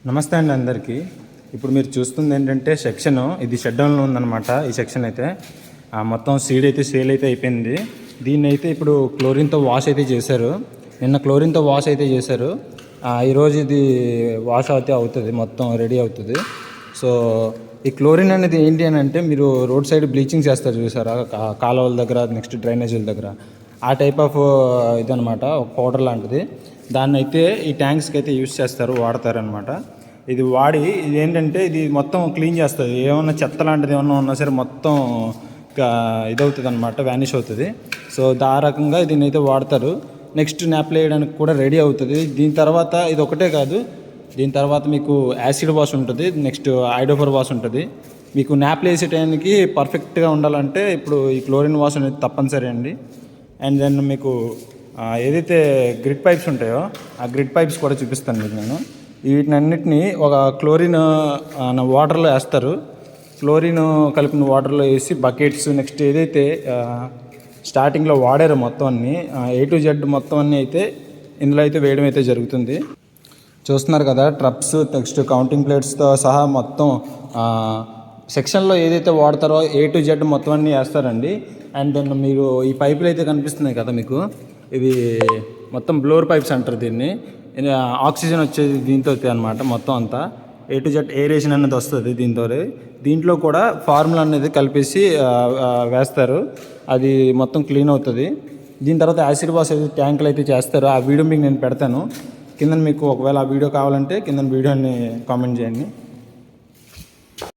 నమస్తే అండి అందరికీ. ఇప్పుడు మీరు చూస్తుంది ఏంటంటే సెక్షన్ ఇది షట్ డౌన్లో ఉందన్నమాట. ఈ సెక్షన్ అయితే మొత్తం సీడ్ అయితే సేల్ అయితే అయిపోయింది. దీన్ని అయితే ఇప్పుడు క్లోరిన్తో వాష్ అయితే చేశారు. నిన్న క్లోరిన్తో వాష్ అయితే చేశారు. ఈరోజు ఇది వాష్ అయితే అవుతుంది, మొత్తం రెడీ అవుతుంది. సో ఈ క్లోరిన్ అనేది ఏంటి అని అంటే, మీరు రోడ్ సైడ్ బ్లీచింగ్ చేస్తారు చూసారా, కాలువల దగ్గర, నెక్స్ట్ డ్రైనేజీల దగ్గర, ఆ టైప్ ఆఫ్ ఇదనమాట, ఒక పౌడర్ లాంటిది. దాన్ని అయితే ఈ ట్యాంక్స్కి అయితే యూస్ చేస్తారు, వాడతారనమాట. ఇది వాడి ఇది ఏంటంటే ఇది మొత్తం క్లీన్ చేస్తుంది. ఏమన్నా చెత్త లాంటిది ఏమన్నా ఉన్నా సరే మొత్తం ఇదవుతుంది అనమాట, వ్యానిష్ అవుతుంది. సో ఆ రకంగా దీన్ని అయితే వాడతారు. నెక్స్ట్ న్యాప్లు వేయడానికి కూడా రెడీ అవుతుంది. దీని తర్వాత ఇది ఒకటే కాదు, దీని తర్వాత మీకు యాసిడ్ వాష్ ఉంటుంది, నెక్స్ట్ ఐడోఫర్ వాష్ ఉంటుంది. మీకు న్యాప్లు వేసే టైంకి పర్ఫెక్ట్గా ఉండాలంటే ఇప్పుడు ఈ క్లోరిన్ వాష్ అనేది తప్పనిసరి అండి. అండ్ దెన్ మీకు ఏదైతే గ్రిడ్ పైప్స్ ఉంటాయో ఆ గ్రిడ్ పైప్స్ కూడా చూపిస్తాను మీకు నేను. వీటినన్నిటిని ఒక క్లోరిన్ వాటర్లో వేస్తారు. క్లోరిన్ కలిపిన వాటర్లో వేసి బకెట్స్, నెక్స్ట్ ఏదైతే స్టార్టింగ్లో వాడారో మొత్తం అన్నీ A to Z మొత్తం అన్నీ అయితే ఇందులో అయితే వేయడం అయితే జరుగుతుంది. చూస్తున్నారు కదా, ట్రప్స్, నెక్స్ట్ కౌంటింగ్ ప్లేట్స్తో సహా మొత్తం సెక్షన్లో ఏదైతే వాడతారో A to Z మొత్తం అన్నీ వేస్తారండి. అండ్ దెన్ మీరు ఈ పైపులు అయితే కనిపిస్తున్నాయి కదా మీకు, ఇవి మొత్తం బ్లోర్ పైప్స్ అంటారు దీన్ని. ఆక్సిజన్ వచ్చేది దీంతో అనమాట. మొత్తం అంతా A to Z ఏరేషన్ అనేది వస్తుంది దీంతో. దీంట్లో కూడా ఫార్ములా అనేది కలిపేసి వేస్తారు, అది మొత్తం క్లీన్ అవుతుంది. దీని తర్వాత యాసిడ్ వాష్ అయితే ట్యాంకులు అయితే చేస్తారు. ఆ వీడియో మీకు నేను పెడతాను కింద. మీకు ఒకవేళ ఆ వీడియో కావాలంటే కింద వీడియోని కామెంట్ చేయండి.